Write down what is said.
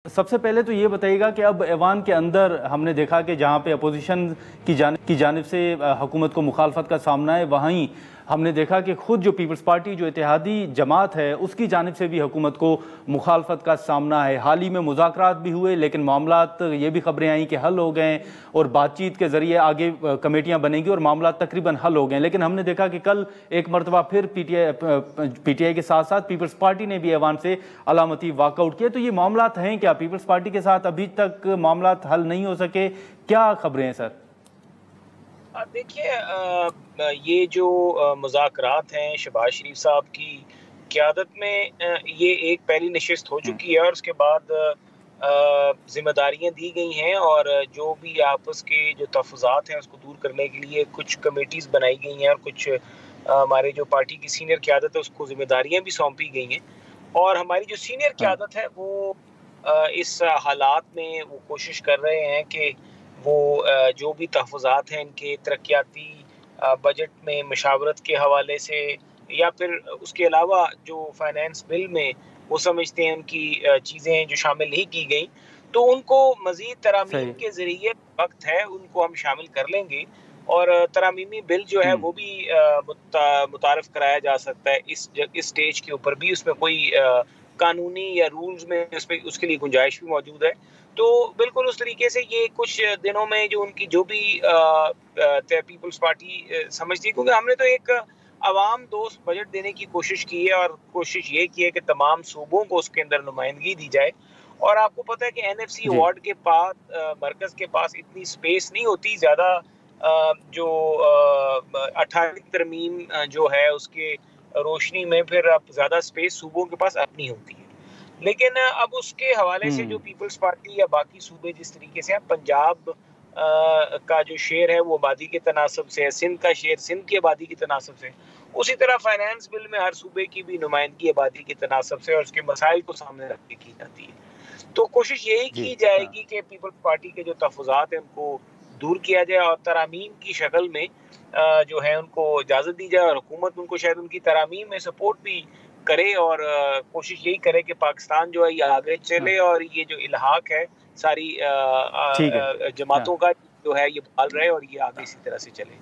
सबसे पहले तो ये बताइएगा कि अब ऐवान के अंदर हमने देखा कि जहाँ पे अपोजिशन की जानिब से हुकूमत को मुखालफत का सामना है, वहीं हमने देखा कि खुद जो पीपल्स पार्टी जो इत्तेहादी जमात है उसकी जानिब से भी हुकूमत को मुखालफत का सामना है। हाल ही में मुज़ाकरात भी हुए, लेकिन मामलात ये भी खबरें आई कि हल हो गए और बातचीत के ज़रिए आगे कमेटियाँ बनेंगी और मामला तकरीबन हल हो गए। लेकिन हमने देखा कि कल एक मरतबा फिर पीटीआई के साथ साथ पीपल्स पार्टी ने भी ऐवान से अलामती वाकआउट किया। तो ये मामलात हैं क्या? पीपल्स पार्टी के साथ अभी तक मामलात हल नहीं हो सके, क्या खबरें हैं सर? देखिए, ये जो मुज़ाकरात हैं शहबाज शरीफ साहब की क़यादत में, ये एक पहली नशिस्त हो चुकी है और उसके बाद ज़िम्मेदारियाँ दी गई हैं और जो भी आपस के जो तफ़ज़ात हैं उसको दूर करने के लिए कुछ कमेटीज़ बनाई गई हैं और कुछ हमारे जो पार्टी की सीनियर क़यादत है उसको ज़िम्मेदारियाँ भी सौंपी गई हैं। और हमारी जो सीनियर हाँ। क़यादत है वो इस हालात में वो कोशिश कर रहे हैं कि वो जो भी तहफ़्फ़ुज़ात हैं इनके तरक्याती बजट में मशावरत के हवाले से या फिर उसके अलावा जो फ़ाइनेंस बिल में वो समझते हैं उनकी चीज़ें जो शामिल नहीं की गई, तो उनको मज़ीद तरामीम सही। के ज़रिए वक़्त है उनको हम शामिल कर लेंगे और तरामीमी बिल जो है वो भी मुतारफ़ कराया जा सकता है इस स्टेज के ऊपर भी। उसमें कोई कानूनी या रूल्स में उसमें उसके लिए गुंजाइश भी मौजूद है। तो बिल्कुल उस तरीके से ये कुछ दिनों में जो उनकी जो भी पीपल्स पार्टी समझती है, क्योंकि हमने तो एक अवाम दोस्त बजट देने की कोशिश की है और कोशिश ये की है कि तमाम सूबों को उसके अंदर नुमाइंदगी दी जाए। और आपको पता है कि एनएफसी जी। वार्ड के पास मरकज़ के पास इतनी स्पेस नहीं होती ज़्यादा, जो 18वीं तरमीम जो है उसके रोशनी में फिर अब ज़्यादा स्पेस सूबों के पास अपनी होती है। लेकिन अब उसके हवाले से जो पीपल्स पार्टी या बाकी सूबे जिस तरीके से हैं, पंजाब का जो शेर है वो आबादी के तनासब से है, सिंध का शेर सिंध की आबादी की तनासब से, उसी तरह फाइनेंस बिल में हर सूबे की भी नुमाइंदगी आबादी की तनासब से और उसके मसाइल को सामने रख के की जाती है। तो कोशिश यही जी। की हाँ। जाएगी कि पीपल्स पार्टी के जो तहफ़्फ़ुज़ात हैं उनको दूर किया जाए और तरामीम की शक्ल में जो है उनको इजाज़त दी जाए और हुकूमत उनको शायद उनकी तरामीम में सपोर्ट भी करे और कोशिश यही करे कि पाकिस्तान जो है ये आगे हाँ। चले और ये जो इल्हाक है सारी ठीक है। हाँ। जमातों का जो है ये बहाल रहे और ये आगे इसी तरह से चले।